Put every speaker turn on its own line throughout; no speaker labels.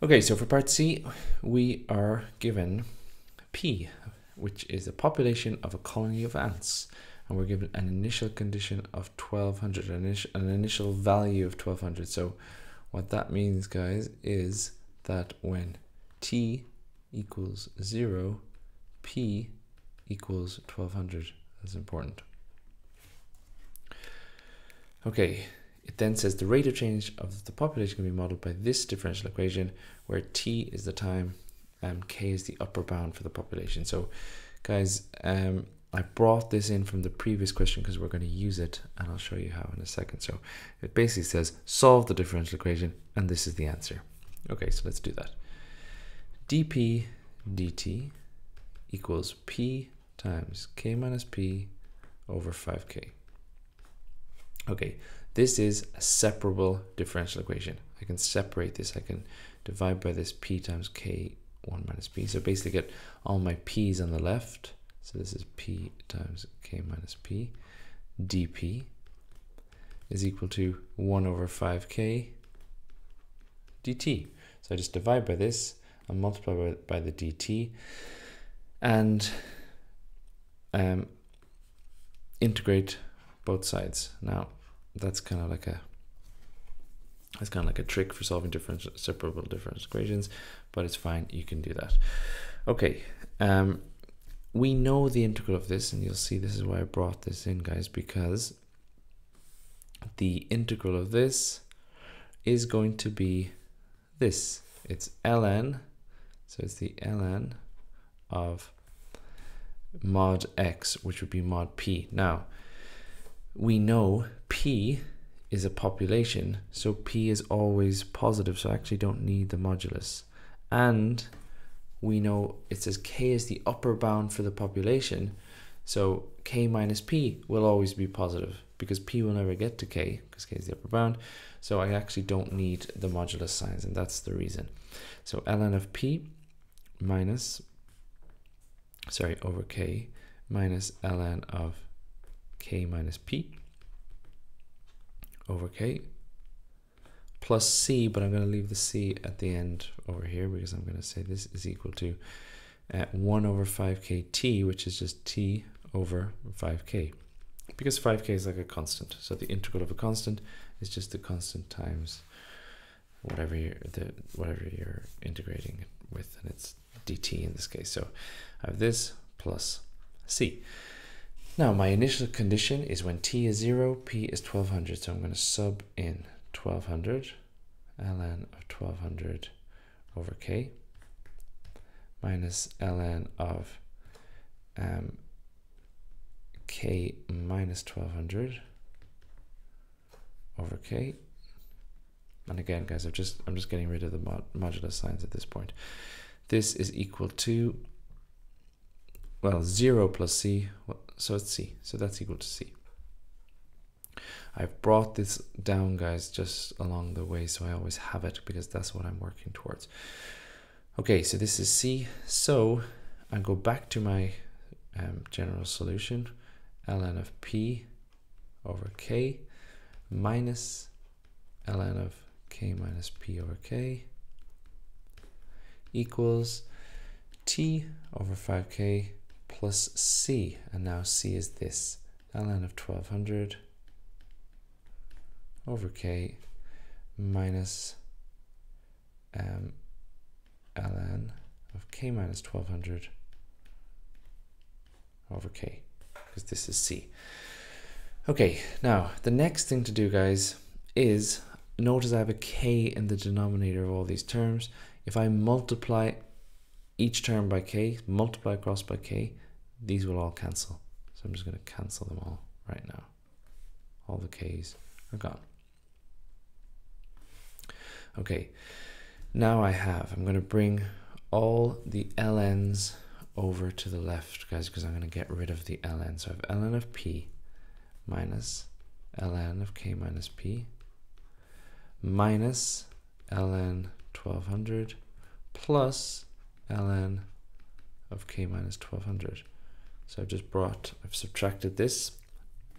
Okay, so for part C, we are given P, which is the population of a colony of ants. And we're given an initial condition of 1200, an initial value of 1200. So what that means, guys, is that when T equals 0, P equals 1200. That's important. Okay, it then says the rate of change of the population can be modeled by this differential equation where T is the time and K is the upper bound for the population. So guys, I brought this in from the previous question because we're going to use it, and I'll show you how in a second. So it basically says solve the differential equation, and this is the answer. Okay, so let's do that. dp dt equals P times K minus P over 5K. Okay, this is a separable differential equation. I can separate this. I can divide by this P times K1 minus P. So basically get all my P's on the left. So this is P times K minus P. dP is equal to 1 over 5K dt. So I just divide by this and multiply by the dt and integrate both sides. Now that's kind of like a trick for solving separable differential equations, but it's fine, you can do that. Okay, we know the integral of this, and you'll see this is why I brought this in, guys, because the integral of this is going to be this. It's ln, so it's the ln of mod x, which would be mod p. Now, we know P is a population, so P is always positive, so I actually don't need the modulus. And we know it says K is the upper bound for the population, so K minus P will always be positive because P will never get to K because K is the upper bound. So I actually don't need the modulus signs, and that's the reason. So ln of P over K minus ln of K minus P over K plus C, but I'm going to leave the C at the end over here because I'm going to say this is equal to 1 over 5K T, which is just T over 5K, because 5K is like a constant. So the integral of a constant is just the constant times whatever you're integrating with, and it's dt in this case. So I have this plus C. Now my initial condition is when T is 0, P is 1200. So I'm going to sub in 1200, ln of 1200 over K minus ln of K minus 1200 over K. And again, guys, I'm just getting rid of the modulus signs at this point. This is equal to, well, 0 plus C, so it's C, so that's equal to C. I've brought this down, guys, just along the way, so I always have it because that's what I'm working towards. Okay, so this is C, so I go back to my general solution, ln of P over K minus ln of K minus P over K equals T over 5K plus C, and now C is this, ln of 1200 over K minus ln of K minus 1200 over K, because this is C. Okay, now the next thing to do, guys, is notice I have a K in the denominator of all these terms. If I multiply each term by K, multiply across by K, these will all cancel. So I'm just going to cancel them all right now. All the K's are gone. Okay, now I'm going to bring all the ln's over to the left, guys, because I'm going to get rid of the ln. So I have ln of P minus ln of K minus P minus ln 1200 plus ln of K minus 1200. So I've subtracted this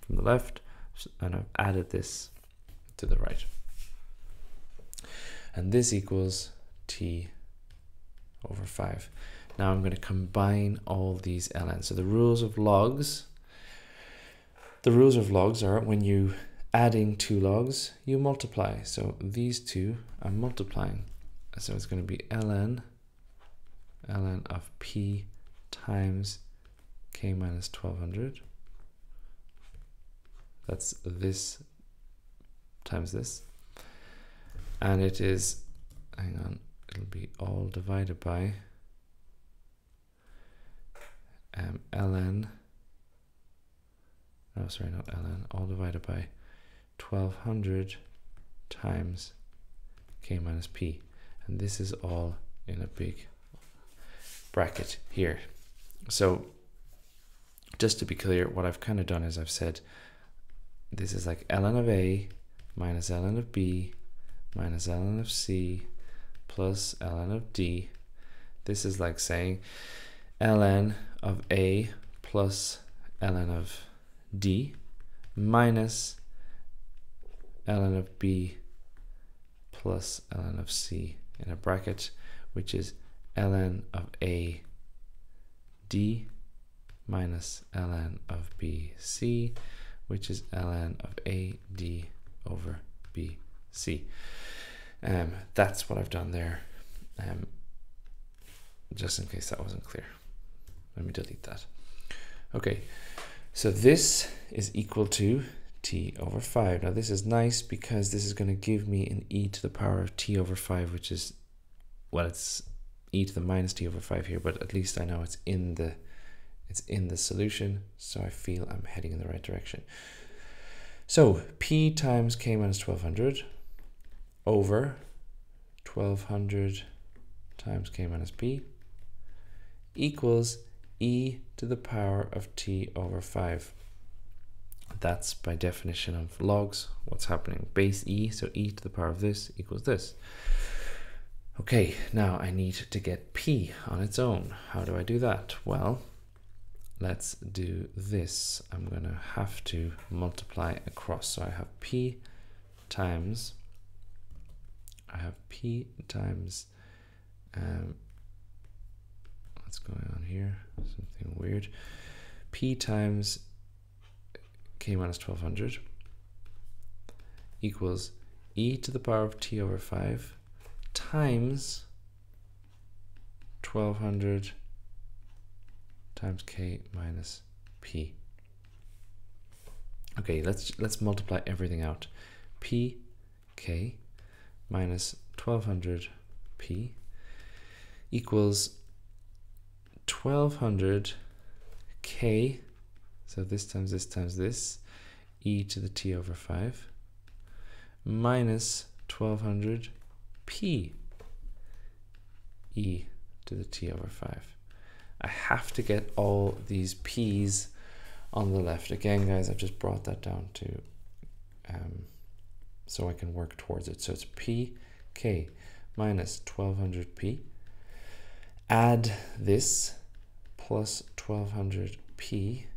from the left and I've added this to the right. And this equals t over 5. Now I'm going to combine all these ln's. So the rules of logs are when you adding two logs, you multiply. So these two I'm multiplying. So it's going to be ln of p times k minus 1200. That's this times this. And it is, hang on, it'll be all divided by ln, oh sorry, not ln, all divided by 1200 times k minus p. And this is all in a big bracket here. So just to be clear, what I've kind of done is I've said this is like ln of a minus ln of b minus ln of c plus ln of d. This is like saying ln of a plus ln of d minus ln of b plus ln of c in a bracket, which is ln of a d minus ln of b c, which is ln of a d over b c. That's what I've done there, just in case that wasn't clear. Let me delete that. Okay, so this is equal to t over 5. Now this is nice because this is going to give me an e to the power of t over 5, which is, well, it's e to the minus t over 5 here, but at least I know it's in the solution, so I feel I'm heading in the right direction. So p times k minus 1200 over 1200 times k minus p equals e to the power of t over 5. That's by definition of logs what's happening. Base e, so e to the power of this equals this. Okay, now I need to get p on its own. How do I do that? Well, let's do this. I'm going to have to multiply across. So I have p times, what's going on here? Something weird. P times k minus 1200 equals e to the power of t over 5 times 1200 times k minus p. Okay, let's multiply everything out. P k minus 1200 p equals 1200 k, so this times this times this, e to the t over 5, minus 1200 p, e to the t over 5. I have to get all these p's on the left. Again, guys, I've just brought that down to so I can work towards it. So it's p k minus 1200 p. Add this plus 1200 p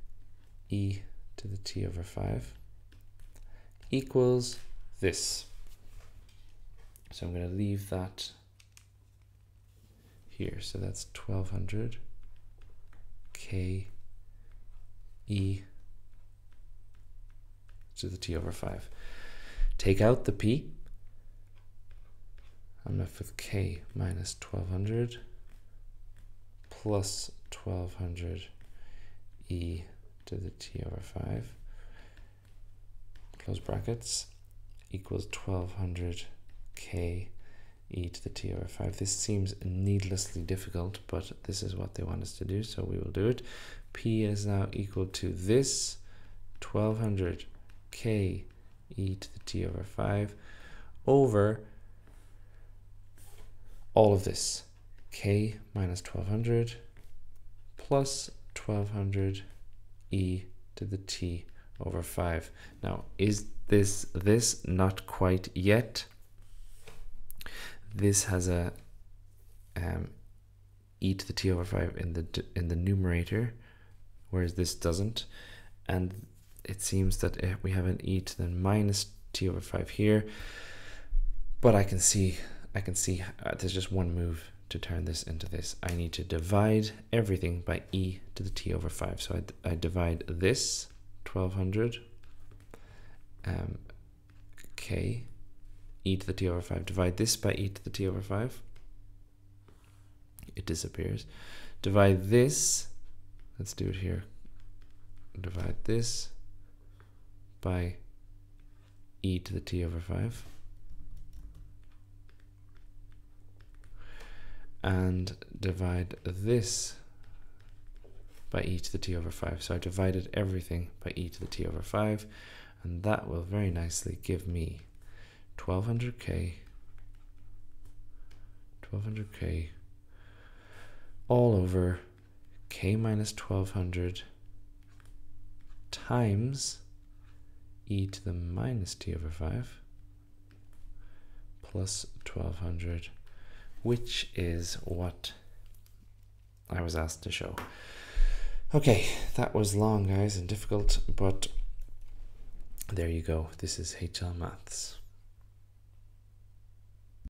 e to the t over 5 equals this. So I'm going to leave that here. So that's 1200 k e to the t over 5. Take out the p. I'm left with k minus 1200 plus 1200 e to the t over 5, close brackets, equals 1200 k e to the t over 5. This seems needlessly difficult, but this is what they want us to do, so we will do it. P is now equal to this 1200 k e to the t over 5 over all of this, k minus 1200 plus 1200 e to the t over 5. Now, is this not quite yet? This has a e to the t over 5 in the numerator, whereas this doesn't, and it seems that we have an e to the minus t over 5 here, but I can see I can see there's just one move to turn this into this. I need to divide everything by e to the t over 5. So I divide this 1200 k e to the t over 5. Divide this by e to the t over 5. It disappears. Divide this, let's do it here. Divide this by e to the t over 5. And divide this by e to the t over 5. So I divided everything by e to the t over 5, and that will very nicely give me 1200k all over k minus 1200 times e to the minus t over 5 plus 1200, which is what I was asked to show. Okay, that was long, guys, and difficult, but there you go. This is HL Maths.